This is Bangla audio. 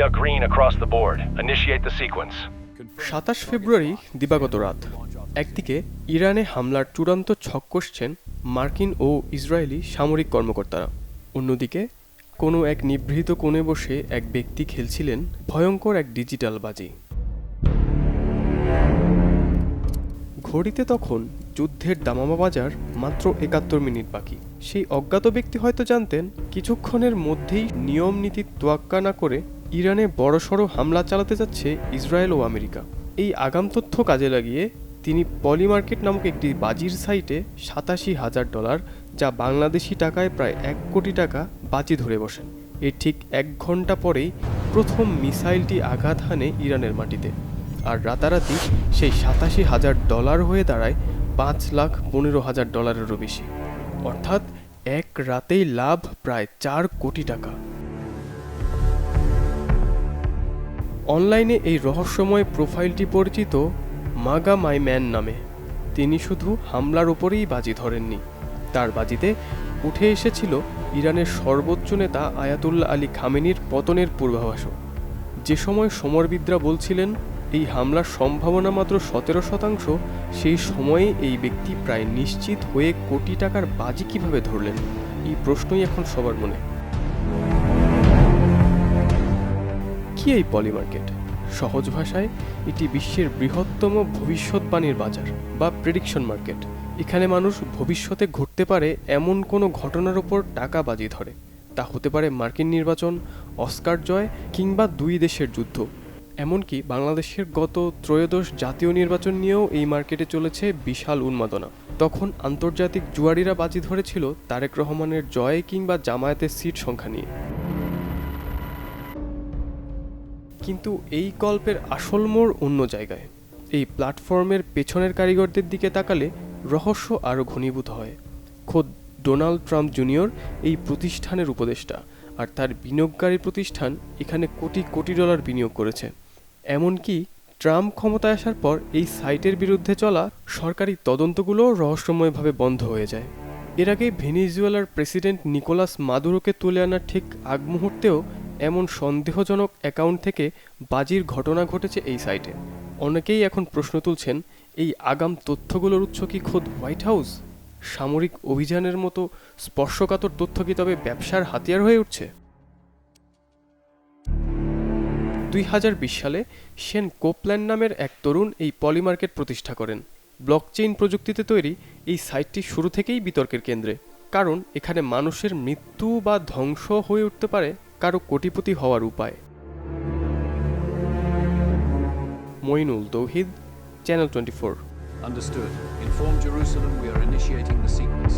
are green across the board. Initiate the sequence. 27 ফেব্রুয়ারি দিবাগত রাত। একদিকে ইরানে হামলার চূড়ান্ত ছক কষছেন মার্কিন ও ইসরায়েলি সামরিক কর্মকর্তারা, অন্যদিকে কোনো এক নিভৃত কোণে বসে এক ব্যক্তি খেলছিলেন ভয়ঙ্কর এক ডিজিটাল বাজি। ঘড়িতে তখন যুদ্ধের দামামা বাজার মাত্র ৭১ মিনিট বাকি। সেই অজ্ঞাত ব্যক্তি হয়তো জানতেন কিছুক্ষণের মধ্যেই নিয়ম নীতির তোয়াক্কা না করে ইরানে বড়সড় হামলা চালাতে যাচ্ছে ইসরায়েল ও আমেরিকা। এই আগাম তথ্য কাজে লাগিয়ে তিনি পলিমার্কেট নামক একটি বাজির সাইটে $৮৭,০০০, যা বাংলাদেশি টাকায় প্রায় ১ কোটি টাকা বাজি ধরে বসেন। এর ঠিক ১ ঘন্টা পরেই প্রথম মিসাইলটি আঘাত হানে ইরানের মাটিতে, আর রাতারাতি সেই $৮৭,০০০ হয়ে দাঁড়ায় $৫,১৫,০০০ বেশি, অর্থাৎ এক রাতেই লাভ প্রায় ৪ কোটি টাকা। অনলাইনে এই রহস্যময় প্রোফাইলটি পরিচিত মাগা মাই ম্যান নামে। তিনি শুধু হামলার ওপরেই বাজি ধরেননি, তার বাজিতে উঠে এসেছিল ইরানের সর্বোচ্চ নেতা আয়াতুল্লাহ আলী খামেনির পতনের পূর্বাভাসও। যে সময় সমরবিদরা বলছিলেন এই হামলার সম্ভাবনা মাত্র ১৭%, সেই সময়ে এই ব্যক্তি প্রায় নিশ্চিত হয়ে কোটি টাকার বাজি কিভাবে ধরলেন, এই প্রশ্নই এখন সবার মনে। কি এই পলিমার্কেট? সহজ ভাষায় এটি বিশ্বের বৃহত্তম ভবিষ্যৎবাণীর বাজার বা প্রেডিকশন মার্কেট। এখানে মানুষ ভবিষ্যতে ঘটতে পারে এমন কোনো ঘটনার ওপর টাকা বাজি ধরে। তা হতে পারে মার্কিন নির্বাচন, অস্কার জয় কিংবা দুই দেশের যুদ্ধ। এমনকি বাংলাদেশের গত ত্রয়োদশ জাতীয় নির্বাচন নিয়েও এই মার্কেটে চলেছে বিশাল উন্মাদনা। তখন আন্তর্জাতিক জুয়ারিরা বাজি ধরেছিল তারেক রহমানের জয় কিংবা জামায়াতের সিট সংখ্যা নিয়ে। কিন্তু এই গল্পের আসল মোড় অন্য জায়গায়। এই প্ল্যাটফর্মের পেছনের কারিগরদের দিকে তাকালে রহস্য আরও ঘনীভূত হয়। খোদ ডোনাল্ড ট্রাম্প জুনিয়র এই প্রতিষ্ঠানের উপদেষ্টা, আর তার বিনিয়োগকারী প্রতিষ্ঠান এখানে কোটি কোটি ডলার বিনিয়োগ করেছে। এমনকি ট্রাম্প ক্ষমতায় আসার পর এই সাইটের বিরুদ্ধে চলা সরকারি তদন্তগুলো রহস্যময়ভাবে বন্ধ হয়ে যায়। এর আগে ভেনেজুয়েলার প্রেসিডেন্ট নিকোলাস মাদুরোকে তুলে আনার ঠিক আগ মুহূর্তেও এমন সন্দেহজনক অ্যাকাউন্ট থেকে বাজির ঘটনা ঘটেছে এই সাইটে। অনেকেই এখন প্রশ্ন তুলছেন, এই আগাম তথ্যগুলোর উৎস কি খোদ হোয়াইট হাউস? সামরিক অভিযানের মতো স্পর্শকাতর তথ্য কি তবে ব্যবসার হাতিয়ার হয়ে উঠছে? ২০২০ সালে শেন কোপল্যান্ড নামের এক তরুণ এই পলিমার্কেট প্রতিষ্ঠা করেন। ব্লকচেইন প্রযুক্তিতে তৈরি এই সাইটটি শুরু থেকেই বিতর্কের কেন্দ্রে, কারণ এখানে মানুষের মৃত্যু বা ধ্বংস হয়ে উঠতে পারে কারো কোটিপতি হওয়ার উপায়। মঈনুল তৌহিদ, channel 24। Understood. Inform Jerusalem we are initiating the sequence.